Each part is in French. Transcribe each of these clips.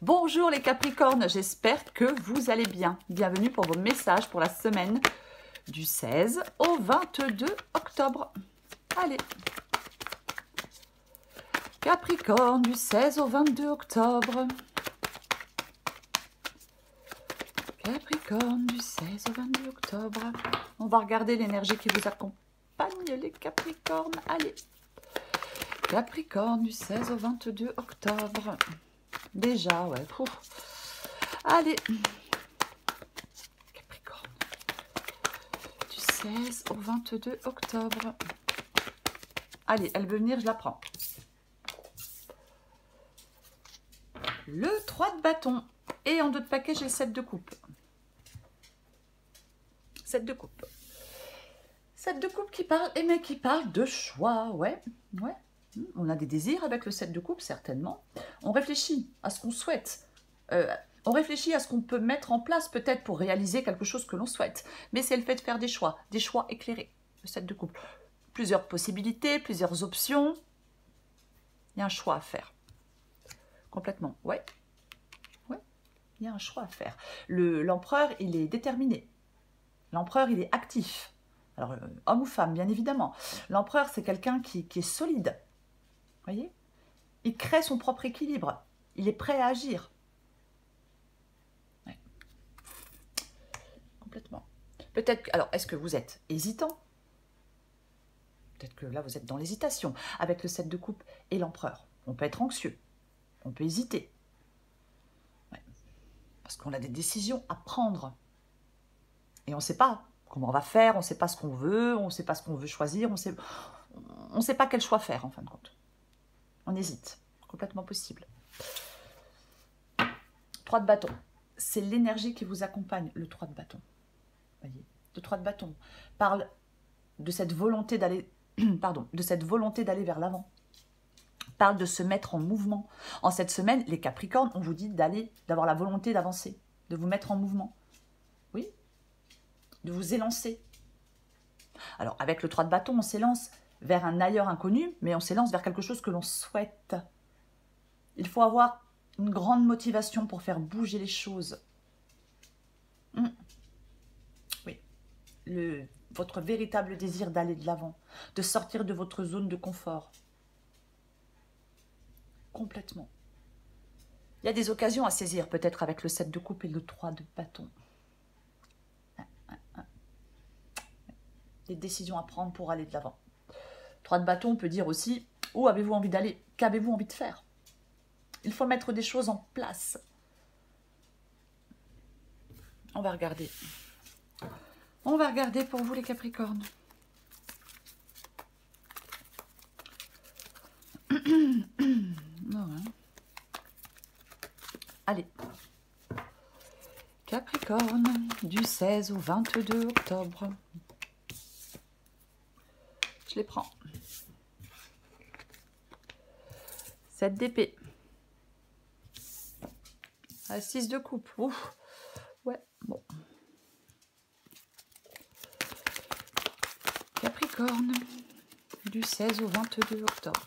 Bonjour les Capricornes, j'espère que vous allez bien. Bienvenue pour vos messages pour la semaine du 16 au 22 octobre. Allez. Capricorne du 16 au 22 octobre. Capricorne du 16 au 22 octobre. On va regarder l'énergie qui vous accompagne les Capricornes. Allez. Capricorne du 16 au 22 octobre. Déjà, ouais. Allez. Capricorne. Du 16 au 22 octobre. Allez, elle veut venir, je la prends. Le 3 de bâton. Et en dos de paquet, j'ai le 7 de coupe. 7 de coupe. 7 de coupe qui parle, mais qui parle de choix, ouais. On a des désirs avec le 7 de coupe, certainement. On réfléchit à ce qu'on souhaite. On réfléchit à ce qu'on peut mettre en place, peut-être, pour réaliser quelque chose que l'on souhaite. Mais c'est le fait de faire des choix éclairés, le 7 de coupe. Plusieurs possibilités, plusieurs options. Il y a un choix à faire. Complètement, ouais. Il y a un choix à faire. L'empereur, il est déterminé. L'empereur, il est actif. Alors, homme ou femme, bien évidemment. L'empereur, c'est quelqu'un qui est solide. Vous voyez? Il crée son propre équilibre. Il est prêt à agir. Ouais. Complètement. Peut-être, alors, est-ce que vous êtes hésitant? Peut-être que là, vous êtes dans l'hésitation. Avec le 7 de coupe et l'empereur. On peut être anxieux. On peut hésiter. Ouais. Parce qu'on a des décisions à prendre. Et on ne sait pas comment on va faire, on ne sait pas ce qu'on veut, on ne sait pas ce qu'on veut choisir, on ne sait pas quel choix faire en fin de compte. On hésite, complètement possible. 3 de bâton, c'est l'énergie qui vous accompagne, le 3 de bâton. Voyez, le 3 de bâton parle de cette volonté d'aller, vers l'avant. Parle de se mettre en mouvement. En cette semaine, les Capricornes, on vous dit d'avoir la volonté d'avancer, de vous mettre en mouvement. Oui, de vous élancer. Alors, avec le 3 de bâton, on s'élance vers un ailleurs inconnu, mais on s'élance vers quelque chose que l'on souhaite. Il faut avoir une grande motivation pour faire bouger les choses. Oui, votre véritable désir d'aller de l'avant, de sortir de votre zone de confort. Complètement. Il y a des occasions à saisir, peut-être avec le 7 de coupe et le 3 de bâton. Des décisions à prendre pour aller de l'avant. 3 de bâton, on peut dire aussi, où avez-vous envie d'aller? Qu'avez-vous envie de faire? Il faut mettre des choses en place. On va regarder. On va regarder pour vous les Capricornes. Allez. Capricorne, du 16 au 22 octobre. Je les prends. 7 d'épée. 6 de coupe. Ouf. Ouais, bon. Capricorne, du 16 au 22 octobre.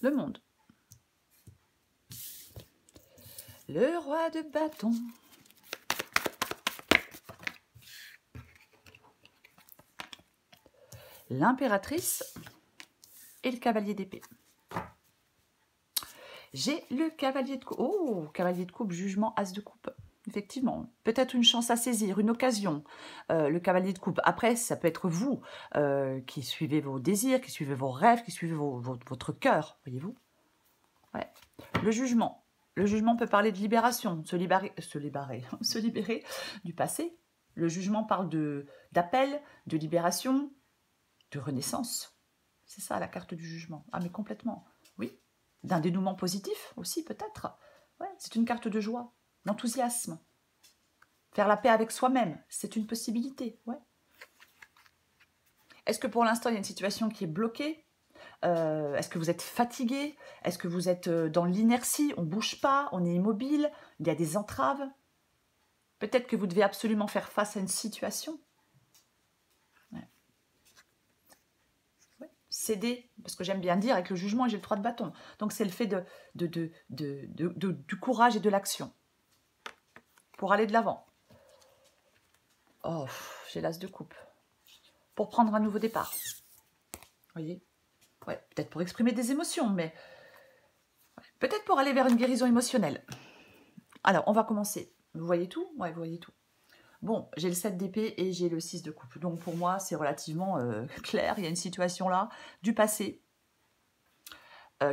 Le monde. Le roi de bâton. L'impératrice et le cavalier d'épée. J'ai le cavalier de coupe. Oh, cavalier de coupe, jugement, as de coupe. Effectivement, peut-être une chance à saisir, une occasion. Le cavalier de coupe. Après, ça peut être vous qui suivez vos désirs, qui suivez vos rêves, qui suivez votre cœur, voyez-vous. Ouais. Le jugement. Le jugement peut parler de libération, se libérer du passé. Le jugement parle d'appel, de libération, de renaissance. C'est ça la carte du jugement. Ah mais complètement, oui. D'un dénouement positif aussi peut-être. Ouais, c'est une carte de joie, d'enthousiasme. Faire la paix avec soi-même, c'est une possibilité. Ouais. Est-ce que pour l'instant il y a une situation qui est bloquée? Est-ce que vous êtes fatigué? Est-ce que vous êtes dans l'inertie? On ne bouge pas, on est immobile, il y a des entraves. Peut-être que vous devez absolument faire face à une situation. Ouais. Ouais. céder, parce que j'aime bien dire avec le jugement et j'ai le 3 de bâton. Donc c'est le fait du courage et de l'action pour aller de l'avant. Oh, j'ai l'as de coupe. Pour prendre un nouveau départ. Vous voyez? Ouais, peut-être pour exprimer des émotions, mais peut-être pour aller vers une guérison émotionnelle. Alors, on va commencer. Vous voyez tout? Ouais, vous voyez tout. Bon, j'ai le 7 d'épée et j'ai le 6 de coupe. Donc pour moi, c'est relativement clair. Il y a une situation là, du passé,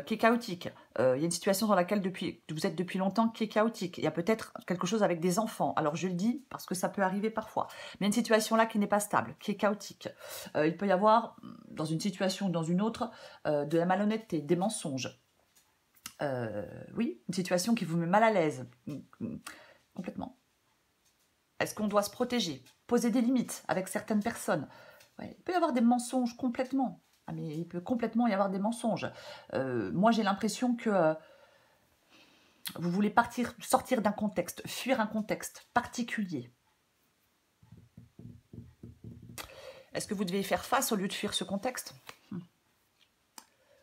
qui est chaotique. Il y a une situation dans laquelle vous êtes depuis longtemps qui est chaotique. Il y a peut-être quelque chose avec des enfants. Alors je le dis parce que ça peut arriver parfois. Mais il y a une situation là qui n'est pas stable, qui est chaotique. Il peut y avoir, dans une situation ou dans une autre, de la malhonnêteté, des mensonges. Oui, une situation qui vous met mal à l'aise. Complètement. Est-ce qu'on doit se protéger? Poser des limites avec certaines personnes? Ouais, il peut y avoir des mensonges complètement. Ah, mais il peut complètement y avoir des mensonges. Moi, j'ai l'impression que vous voulez sortir d'un contexte, fuir un contexte particulier. Est-ce que vous devez y faire face au lieu de fuir ce contexte?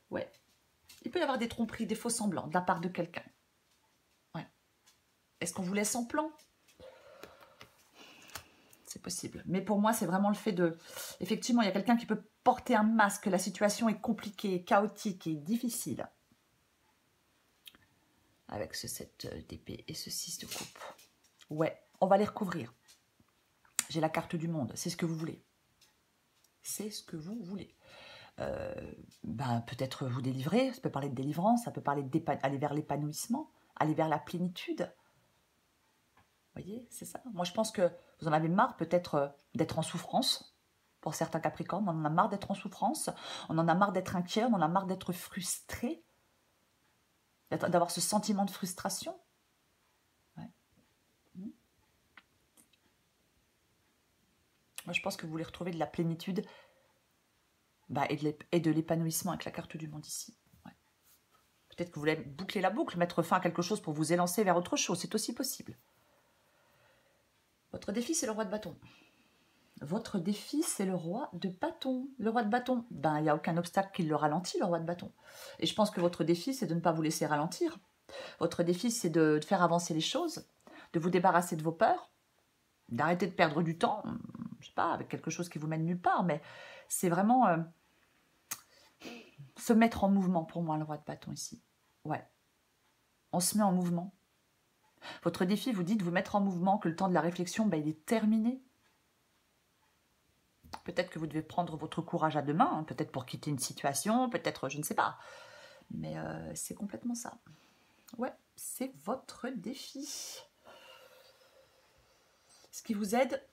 Ouais. Il peut y avoir des tromperies, des faux semblants de la part de quelqu'un. Ouais. Est-ce qu'on vous laisse en plan? C'est possible. Mais pour moi, c'est vraiment le fait de... Effectivement, il y a quelqu'un qui peut porter un masque. La situation est compliquée, chaotique et difficile. Avec ce 7 d'épée et ce 6 de coupe. Ouais, on va les recouvrir. J'ai la carte du monde. C'est ce que vous voulez. C'est ce que vous voulez. Peut-être vous délivrer. Ça peut parler de délivrance. Ça peut parler d'aller vers l'épanouissement. Aller vers la plénitude. Vous voyez, c'est ça. Moi, je pense que vous en avez marre peut-être d'être en souffrance. Pour certains Capricornes, on en a marre d'être en souffrance. On en a marre d'être inquiet. On en a marre d'être frustré. D'avoir ce sentiment de frustration. Ouais. Moi, je pense que vous voulez retrouver de la plénitude et de l'épanouissement avec la carte du monde ici. Ouais. Peut-être que vous voulez boucler la boucle, mettre fin à quelque chose pour vous élancer vers autre chose. C'est aussi possible. Votre défi, c'est le roi de bâton. Votre défi, c'est le roi de bâton. Le roi de bâton, il n'y a aucun obstacle qui le ralentit, le roi de bâton. Et je pense que votre défi, c'est de ne pas vous laisser ralentir. Votre défi, c'est de faire avancer les choses, de vous débarrasser de vos peurs, d'arrêter de perdre du temps, je sais pas, avec quelque chose qui vous mène nulle part, mais c'est vraiment se mettre en mouvement pour moi, le roi de bâton ici. Ouais, on se met en mouvement. Votre défi, vous dit de vous mettre en mouvement, que le temps de la réflexion, il est terminé. Peut-être que vous devez prendre votre courage à deux mains, hein, peut-être pour quitter une situation, peut-être, je ne sais pas. Mais c'est complètement ça. Ouais, c'est votre défi. Ce qui vous aide,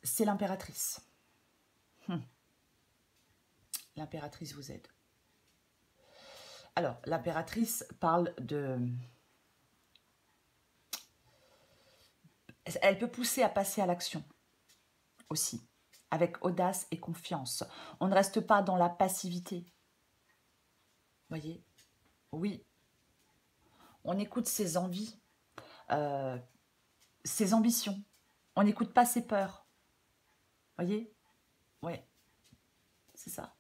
c'est l'impératrice. L'impératrice vous aide. Alors, l'impératrice parle de... Elle peut pousser à passer à l'action aussi, avec audace et confiance. On ne reste pas dans la passivité. Voyez? Oui. On écoute ses envies, ses ambitions. On n'écoute pas ses peurs. Voyez? Ouais. C'est ça.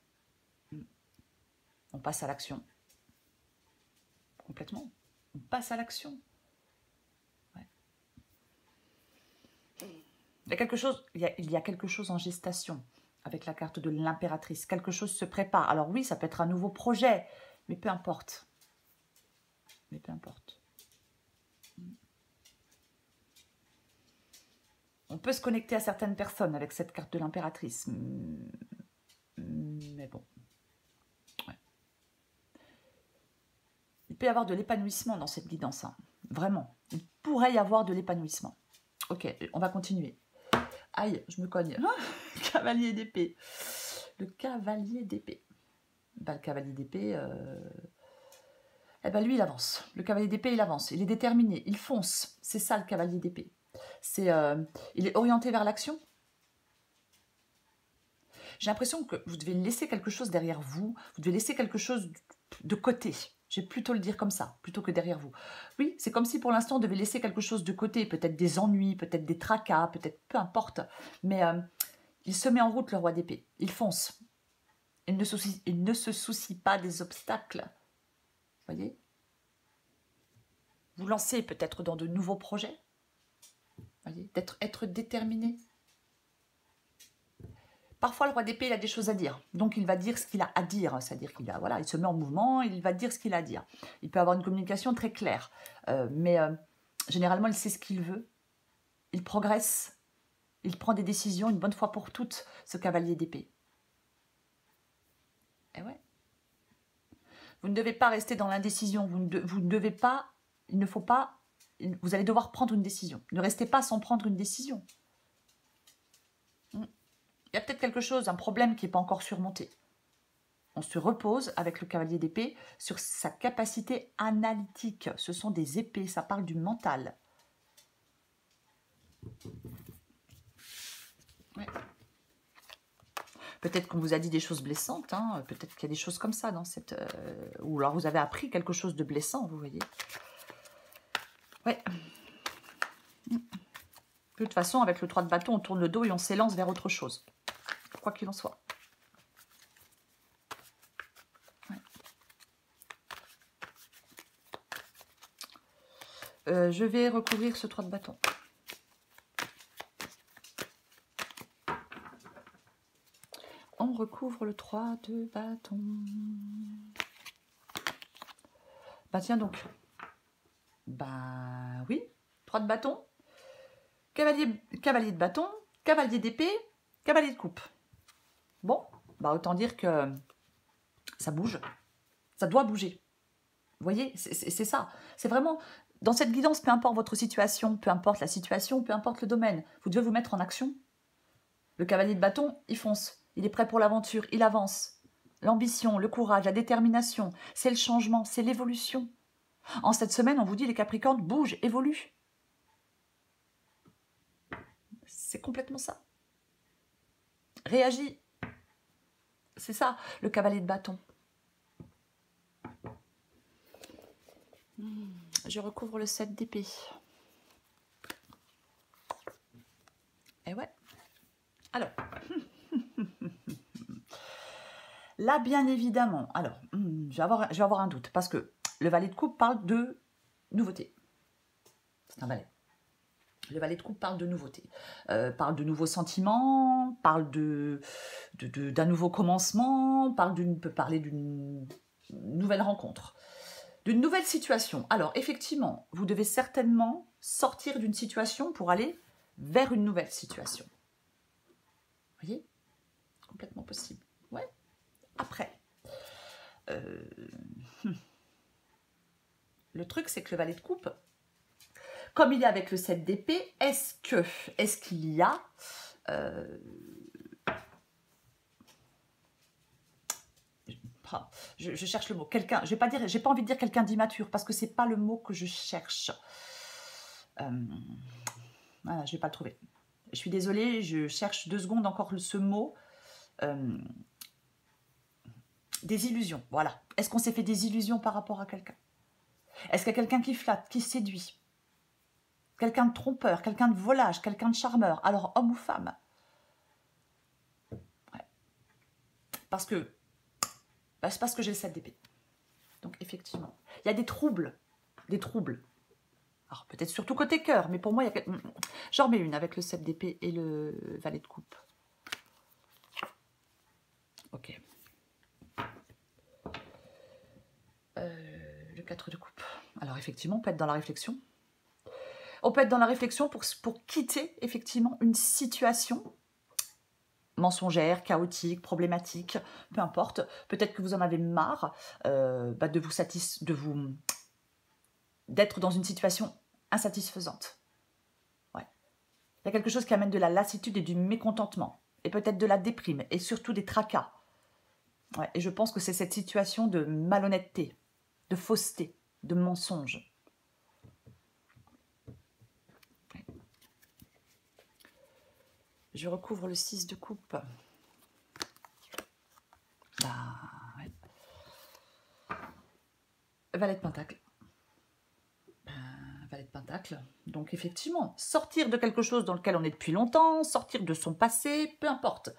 On passe à l'action. Complètement. On passe à l'action. Ouais. Il y a quelque chose en gestation avec la carte de l'impératrice. Quelque chose se prépare. Alors oui, ça peut être un nouveau projet, mais peu importe. Mais peu importe. On peut se connecter à certaines personnes avec cette carte de l'impératrice. Mais bon. Ouais. Il peut y avoir de l'épanouissement dans cette guidance. Hein. Vraiment. Il pourrait y avoir de l'épanouissement. Ok, on va continuer. Aïe, je me cogne. Cavalier d'épée. Le cavalier d'épée. Le cavalier d'épée... lui, il avance. Le cavalier d'épée, il avance. Il est déterminé. Il fonce. C'est ça, le cavalier d'épée. Il est orienté vers l'action. J'ai l'impression que vous devez laisser quelque chose derrière vous. Vous devez laisser quelque chose de côté. Je vais plutôt le dire comme ça, plutôt que derrière vous. Oui, c'est comme si pour l'instant, on devait laisser quelque chose de côté. Peut-être des ennuis, peut-être des tracas, peut-être peu importe. Mais il se met en route, le roi d'épée. Il fonce. Il ne se soucie pas des obstacles. Voyez? Vous lancez peut-être dans de nouveaux projets. Voyez? Être déterminé. Parfois, le roi d'épée, il a des choses à dire. Donc, il va dire ce qu'il a à dire. C'est-à-dire qu'il voilà, il se met en mouvement, il va dire ce qu'il a à dire. Il peut avoir une communication très claire. Mais généralement, il sait ce qu'il veut. Il progresse. Il prend des décisions une bonne fois pour toutes, ce cavalier d'épée. Et ouais. Vous ne devez pas rester dans l'indécision. Vous ne devez pas... Il ne faut pas... Vous allez devoir prendre une décision. Ne restez pas sans prendre une décision. Il y a peut-être quelque chose, un problème qui n'est pas encore surmonté. On se repose avec le cavalier d'épée sur sa capacité analytique. Ce sont des épées, ça parle du mental. Ouais. Peut-être qu'on vous a dit des choses blessantes, hein. Peut-être qu'il y a des choses comme ça dans cette... ou alors vous avez appris quelque chose de blessant, vous voyez. Ouais. De toute façon, avec le 3 de bâton, on tourne le dos et on s'élance vers autre chose. Quoi qu'il en soit. Ouais. Je vais recouvrir ce 3 de bâton. On recouvre le 3 de bâton. Bah tiens donc. Bah oui, 3 de bâton. Cavalier de bâton, cavalier d'épée, cavalier de coupe. Bon, bah autant dire que ça bouge. Ça doit bouger. Vous voyez, c'est ça. C'est vraiment, dans cette guidance, peu importe votre situation, peu importe la situation, peu importe le domaine, vous devez vous mettre en action. Le cavalier de bâton, il fonce. Il est prêt pour l'aventure, il avance. L'ambition, le courage, la détermination, c'est le changement, c'est l'évolution. En cette semaine, on vous dit, les Capricornes, bougent, évoluent. C'est complètement ça. Réagis. C'est ça, le cavalier de bâton. Je recouvre le 7 d'épée. Et ouais. Alors. Là, bien évidemment. Alors, je vais avoir un doute. Parce que le valet de coupe parle de nouveauté. C'est un valet. Le valet de coupe parle de nouveauté. Parle de nouveaux sentiments, parle d'un nouveau commencement, peut parler d'une nouvelle rencontre, d'une nouvelle situation. Alors, effectivement, vous devez certainement sortir d'une situation pour aller vers une nouvelle situation. Vous voyez? Complètement possible. Ouais. Après, le truc, c'est que le valet de coupe, comme il est avec le 7 d'épée, est-ce qu'il y a... je cherche le mot. Quelqu'un, j'ai pas envie de dire quelqu'un d'immature, parce que c'est pas le mot que je cherche. Voilà, je vais pas le trouver. Je suis désolée, je cherche 2 secondes encore ce mot. Des illusions, voilà. Est-ce qu'on s'est fait des illusions par rapport à quelqu'un? Est-ce qu'il y a quelqu'un qui flatte, qui séduit? Quelqu'un de trompeur, quelqu'un de volage, quelqu'un de charmeur, alors homme ou femme? Ouais. Parce que c'est parce que j'ai le 7 d'épée. Donc effectivement, il y a des troubles. Des troubles. Alors peut-être surtout côté cœur, mais pour moi, j'en mets une avec le 7 d'épée et le valet de coupe. Ok. Le 4 de coupe. Alors effectivement, on peut être dans la réflexion. On peut être dans la réflexion pour quitter effectivement une situation mensongère, chaotique, problématique, peu importe. Peut-être que vous en avez marre d'être dans une situation insatisfaisante. Ouais. Il y a quelque chose qui amène de la lassitude et du mécontentement, et peut-être de la déprime, et surtout des tracas. Ouais. Et je pense que c'est cette situation de malhonnêteté, de fausseté, de mensonge. Ouais. Je recouvre le 6 de coupe. Ouais. Valet de pentacle. Valet de pentacle. Donc effectivement, sortir de quelque chose dans lequel on est depuis longtemps, sortir de son passé, peu importe,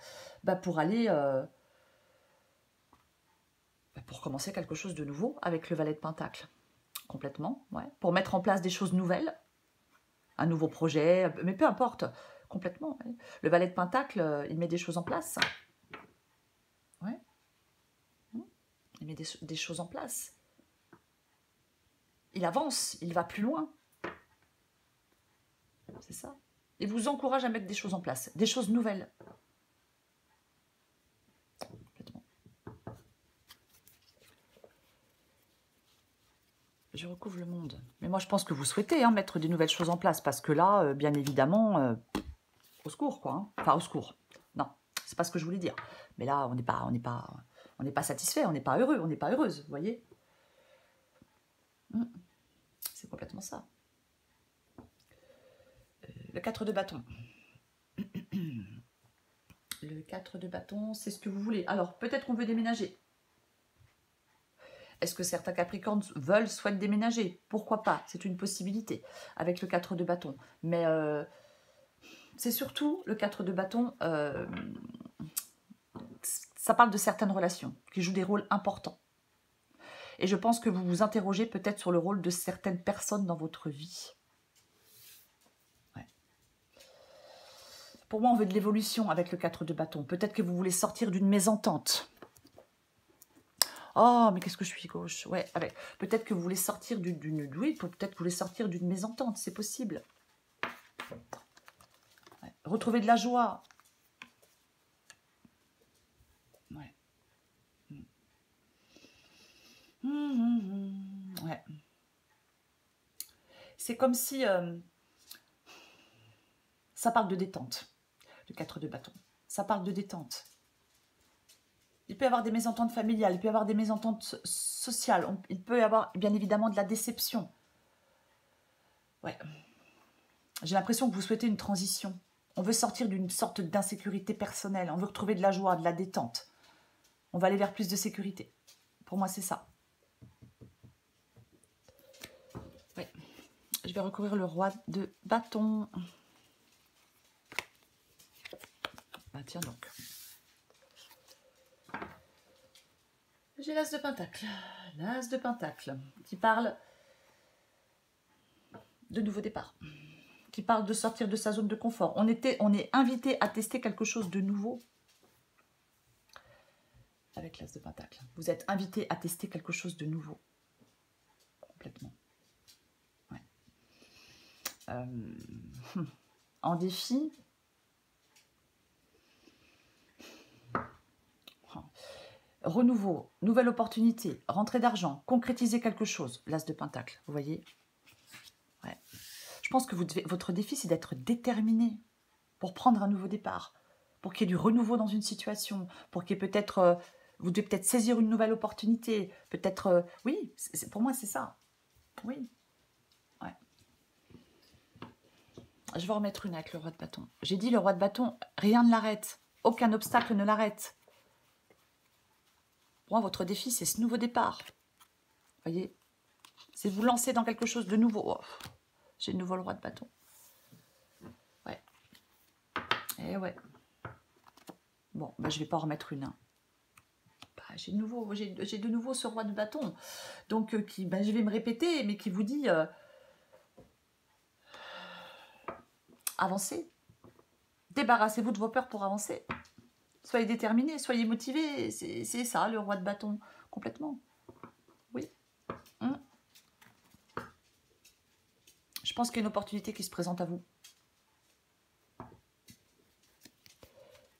pour aller pour commencer quelque chose de nouveau avec le valet de Pentacle. Complètement, ouais. Pour mettre en place des choses nouvelles, un nouveau projet, mais peu importe, complètement. Ouais. Le valet de Pentacle, il met des choses en place. Ouais. Il met des choses en place. Il avance, il va plus loin. C'est ça. Il vous encourage à mettre des choses en place, des choses nouvelles. Complètement. Je recouvre le monde. Mais moi, je pense que vous souhaitez mettre des nouvelles choses en place, parce que là, bien évidemment, au secours, quoi. Hein. Enfin, au secours. Non, c'est pas ce que je voulais dire. Mais là, on n'est pas satisfait, on n'est pas heureux, on n'est pas heureuse, vous voyez. C'est complètement ça. Le 4 de bâton. Le 4 de bâton, c'est ce que vous voulez. Alors, peut-être qu'on veut déménager. Est-ce que certains Capricornes souhaitent déménager? Pourquoi pas? C'est une possibilité avec le 4 de bâton. Mais c'est surtout le 4 de bâton, ça parle de certaines relations qui jouent des rôles importants. Et je pense que vous vous interrogez peut-être sur le rôle de certaines personnes dans votre vie. Ouais. Pour moi, on veut de l'évolution avec le 4 de bâton. Peut-être que vous voulez sortir d'une mésentente. Oh, mais qu'est-ce que je suis gauche. Ouais, peut-être que vous voulez sortir d'une... Oui, peut-être que vous voulez sortir d'une mésentente, c'est possible. Ouais. Retrouver de la joie. Ouais. Ouais. C'est comme si... ça parle de détente, le 4 de bâton. Ça parle de détente. Il peut y avoir des mésententes familiales, il peut y avoir des mésententes sociales, il peut y avoir bien évidemment de la déception. Ouais. J'ai l'impression que vous souhaitez une transition. On veut sortir d'une sorte d'insécurité personnelle, on veut retrouver de la joie, de la détente. On va aller vers plus de sécurité. Pour moi, c'est ça. Ouais. Je vais recourir le roi de bâton. Bah tiens donc. J'ai l'as de pentacle. L'as de pentacle qui parle de nouveau départ. Qui parle de sortir de sa zone de confort. On est invité à tester quelque chose de nouveau. Avec l'as de pentacle. Vous êtes invité à tester quelque chose de nouveau. Complètement. Ouais. En défi. Renouveau, nouvelle opportunité, rentrée d'argent, concrétiser quelque chose. L'as de pentacle, vous voyez. Ouais. Je pense que votre défi, c'est d'être déterminé pour prendre un nouveau départ, pour qu'il y ait du renouveau dans une situation, pour qu'il y ait peut-être... vous devez peut-être saisir une nouvelle opportunité, peut-être... oui, pour moi, c'est ça. Oui. Ouais. Je vais en remettre une avec le roi de bâton. J'ai dit, le roi de bâton, rien ne l'arrête. Aucun obstacle ne l'arrête. Pour moi, votre défi, c'est ce nouveau départ. Vous voyez, c'est vous lancer dans quelque chose de nouveau. Oh, j'ai de nouveau le roi de bâton. Ouais. Et ouais. Bon, bah, je ne vais pas en remettre une. Hein. Bah, j'ai de nouveau ce roi de bâton. Donc, je vais me répéter, mais qui vous dit avancez. Débarrassez-vous de vos peurs pour avancer. Soyez déterminés, soyez motivés. C'est ça, le roi de bâton. Complètement. Oui. Je pense qu'il y a une opportunité qui se présente à vous.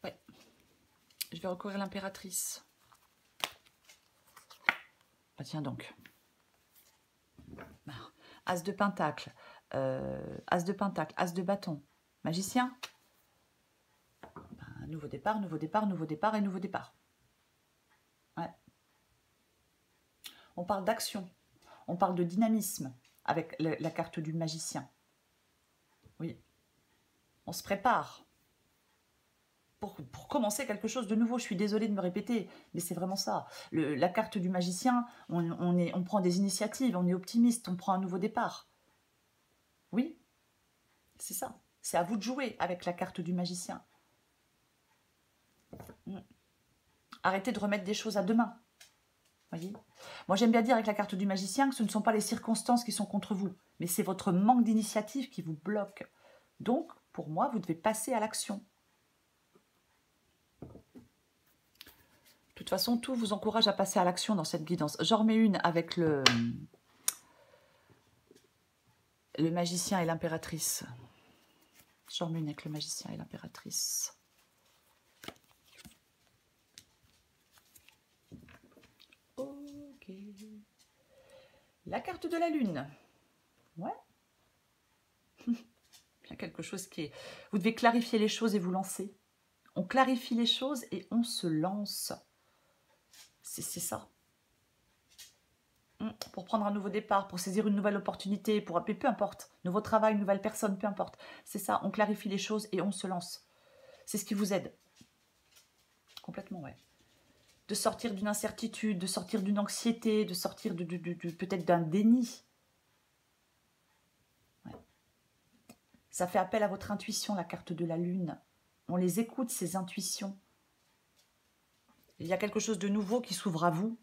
Ouais. Je vais recourir l'impératrice. Bah tiens donc. As de pentacle. As de pentacle. As de bâton. Magicien. Nouveau départ, nouveau départ, nouveau départ et nouveau départ. Ouais. On parle d'action. On parle de dynamisme avec la carte du magicien. Oui. On se prépare pour commencer quelque chose de nouveau. Je suis désolée de me répéter, mais c'est vraiment ça. La carte du magicien, on prend des initiatives, on est optimiste, on prend un nouveau départ. Oui, c'est ça. C'est à vous de jouer avec la carte du magicien. Arrêtez de remettre des choses à demain. Voyez? Moi, j'aime bien dire avec la carte du magicien que ce ne sont pas les circonstances qui sont contre vous, mais c'est votre manque d'initiative qui vous bloque. Donc, pour moi, vous devez passer à l'action. De toute façon, tout vous encourage à passer à l'action dans cette guidance. J'en remets une avec le magicien et l'impératrice. J'en remets une avec le magicien et l'impératrice. Ok. La carte de la lune. Ouais. Il y a quelque chose qui est... Vous devez clarifier les choses et vous lancer. On clarifie les choses et on se lance. C'est ça. Pour prendre un nouveau départ, pour saisir une nouvelle opportunité, pour peu importe. Nouveau travail, une nouvelle personne, peu importe. C'est ça, on clarifie les choses et on se lance. C'est ce qui vous aide. Complètement, ouais. De sortir d'une incertitude, de sortir d'une anxiété, de sortir peut-être d'un déni. Ouais. Ça fait appel à votre intuition, la carte de la lune. On les écoute, ces intuitions. Il y a quelque chose de nouveau qui s'ouvre à vous.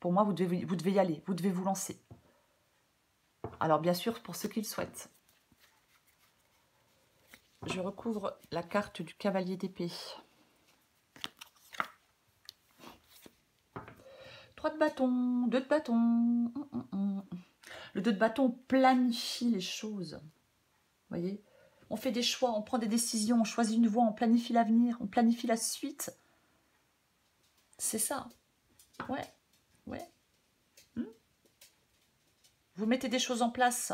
Pour moi, vous devez y aller, vous devez vous lancer. Alors, bien sûr, pour ceux qui le souhaitent. Je recouvre la carte du cavalier d'épée. 3 de bâton, 2 de bâton. Le 2 de bâton planifie les choses. Vous voyez? On fait des choix, on prend des décisions, on choisit une voie, on planifie l'avenir, on planifie la suite. C'est ça. Ouais. Ouais. Vous mettez des choses en place.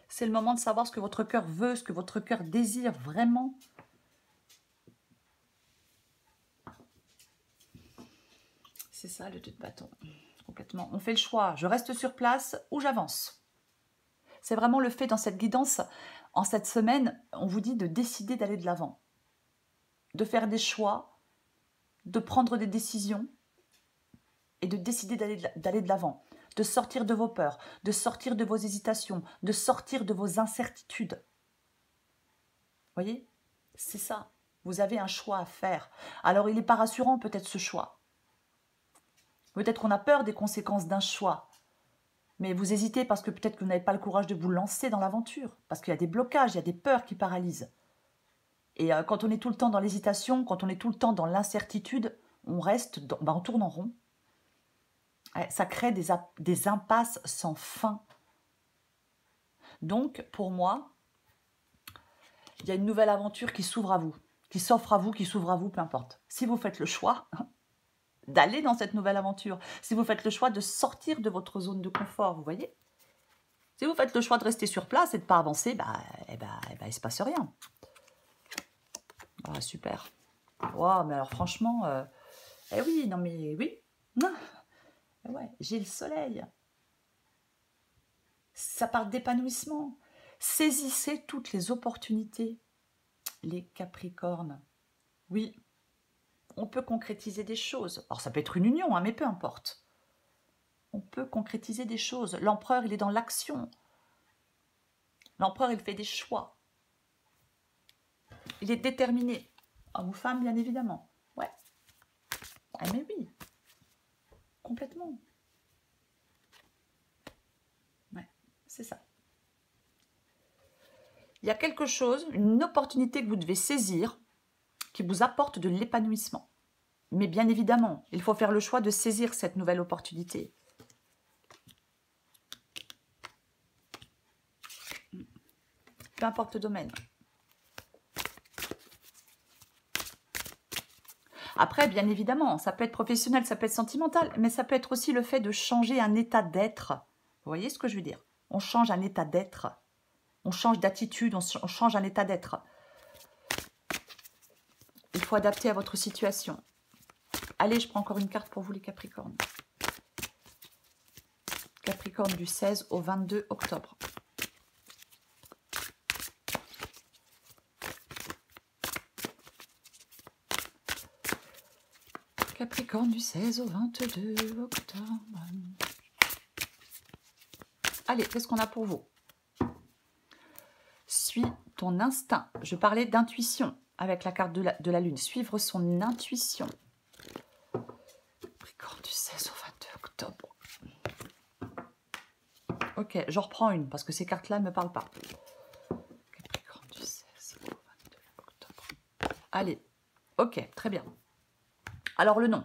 C'est le moment de savoir ce que votre cœur veut, ce que votre cœur désire vraiment. C'est ça le 2 de bâton. Complètement. On fait le choix. Je reste sur place ou j'avance. C'est vraiment le fait dans cette guidance. En cette semaine, on vous dit de décider d'aller de l'avant. De faire des choix, de prendre des décisions et de décider d'aller de l'avant. De sortir de vos peurs, de sortir de vos hésitations, de sortir de vos incertitudes. Vous voyez? C'est ça. Vous avez un choix à faire. Alors, il n'est pas rassurant peut-être ce choix. Peut-être qu'on a peur des conséquences d'un choix. Mais vous hésitez parce que peut-être que vous n'avez pas le courage de vous lancer dans l'aventure. Parce qu'il y a des blocages, il y a des peurs qui paralysent. Et quand on est tout le temps dans l'hésitation, quand on est tout le temps dans l'incertitude, on reste, on tourne en rond. Ça crée des impasses sans fin. Donc, pour moi, il y a une nouvelle aventure qui s'ouvre à vous, qui s'offre à vous, qui s'ouvre à vous, peu importe. Si vous faites le choix d'aller dans cette nouvelle aventure, si vous faites le choix de sortir de votre zone de confort, vous voyez? Si vous faites le choix de rester sur place et de ne pas avancer, il ne se passe rien. Ah, super. Wow, mais alors franchement, oui, non mais oui. Ouais, j'ai le soleil. Ça parle d'épanouissement. Saisissez toutes les opportunités. Les Capricornes. Oui, on peut concrétiser des choses. Alors ça peut être une union, mais peu importe. On peut concrétiser des choses. L'empereur, il est dans l'action. L'empereur, il fait des choix. Il est déterminé. Homme ou femme, bien évidemment. Ouais. Ah, mais oui. Complètement. Ouais, c'est ça. Il y a quelque chose, une opportunité que vous devez saisir qui vous apporte de l'épanouissement. Mais bien évidemment, il faut faire le choix de saisir cette nouvelle opportunité. Peu importe le domaine. Après, bien évidemment, ça peut être professionnel, ça peut être sentimental, mais ça peut être aussi le fait de changer un état d'être. Vous voyez ce que je veux dire? On change un état d'être. On change d'attitude, on change un état d'être. Il faut adapter à votre situation. Allez, je prends encore une carte pour vous, les Capricornes. Capricorne du 16 au 22 octobre. Capricorne du 16 au 22 octobre. Allez, qu'est-ce qu'on a pour vous? Suis ton instinct. Je parlais d'intuition avec la carte de la lune. Suivre son intuition. octobre. Ok, j'en reprends une parce que ces cartes-là ne me parlent pas. Capricorne du 16 au 22 octobre. Allez, ok, très bien. Alors le nom.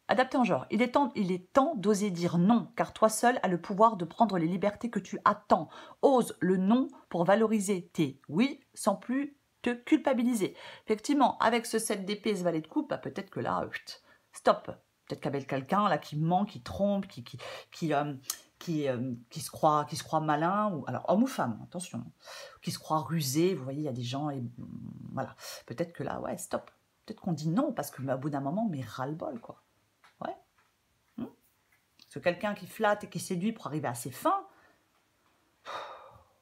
Adapté en genre. Il est temps d'oser dire non, car toi seul as le pouvoir de prendre les libertés que tu attends. Ose le non pour valoriser tes oui sans plus te culpabiliser. Effectivement, avec ce 7 d'épée, ce valet de coupe, bah, peut-être que là, stop. Peut-être qu'avec quelqu'un là qui ment, qui trompe, qui se croit malin, ou alors homme ou femme, attention, qui se croit rusé. Vous voyez, il y a des gens et voilà. Peut-être que là, ouais, stop. Peut-être qu'on dit non parce que au bout d'un moment, mais ras-le-bol quoi. Ouais. Parce que quelqu'un qui flatte et qui séduit pour arriver à ses fins,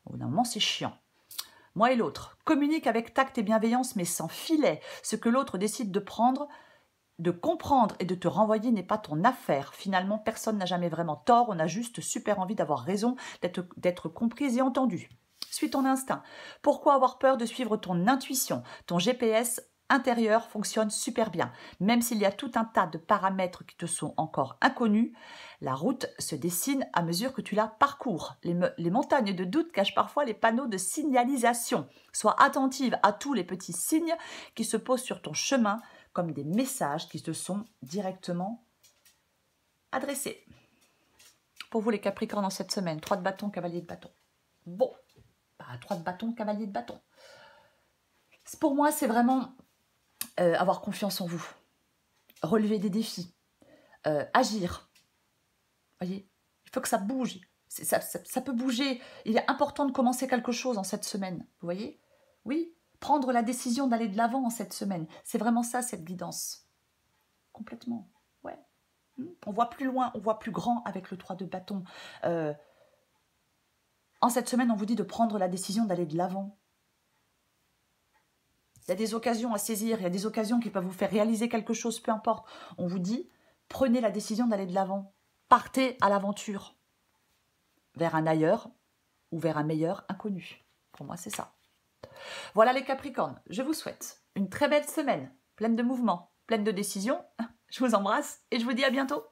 au bout d'un moment, c'est chiant. Moi et l'autre, communique avec tact et bienveillance, mais sans filet. Ce que l'autre décide de prendre, de comprendre et de te renvoyer n'est pas ton affaire. Finalement, personne n'a jamais vraiment tort, on a juste super envie d'avoir raison, d'être comprise et entendue. Suis ton instinct. Pourquoi avoir peur de suivre ton intuition? Ton GPS intérieur fonctionne super bien. Même s'il y a tout un tas de paramètres qui te sont encore inconnus, la route se dessine à mesure que tu la parcours. Les montagnes de doute cachent parfois les panneaux de signalisation. Sois attentive à tous les petits signes qui se posent sur ton chemin comme des messages qui te sont directement adressés. Pour vous les Capricornes en cette semaine, 3 de bâton, cavalier de bâton. Bon, 3 de bâton, cavalier de bâton. Pour moi, c'est vraiment avoir confiance en vous, relever des défis, agir. Voyez, il faut que ça bouge. Ça peut bouger. Il est important de commencer quelque chose en cette semaine. Vous voyez? Oui, prendre la décision d'aller de l'avant en cette semaine. C'est vraiment ça, cette guidance. Complètement. Ouais. On voit plus loin, on voit plus grand avec le 3 de bâton. En cette semaine, on vous dit de prendre la décision d'aller de l'avant. Il y a des occasions à saisir, il y a des occasions qui peuvent vous faire réaliser quelque chose, peu importe. On vous dit, prenez la décision d'aller de l'avant. Partez à l'aventure. Vers un ailleurs ou vers un meilleur inconnu. Pour moi, c'est ça. Voilà les Capricornes, je vous souhaite une très belle semaine, pleine de mouvements, pleine de décisions. Je vous embrasse et je vous dis à bientôt.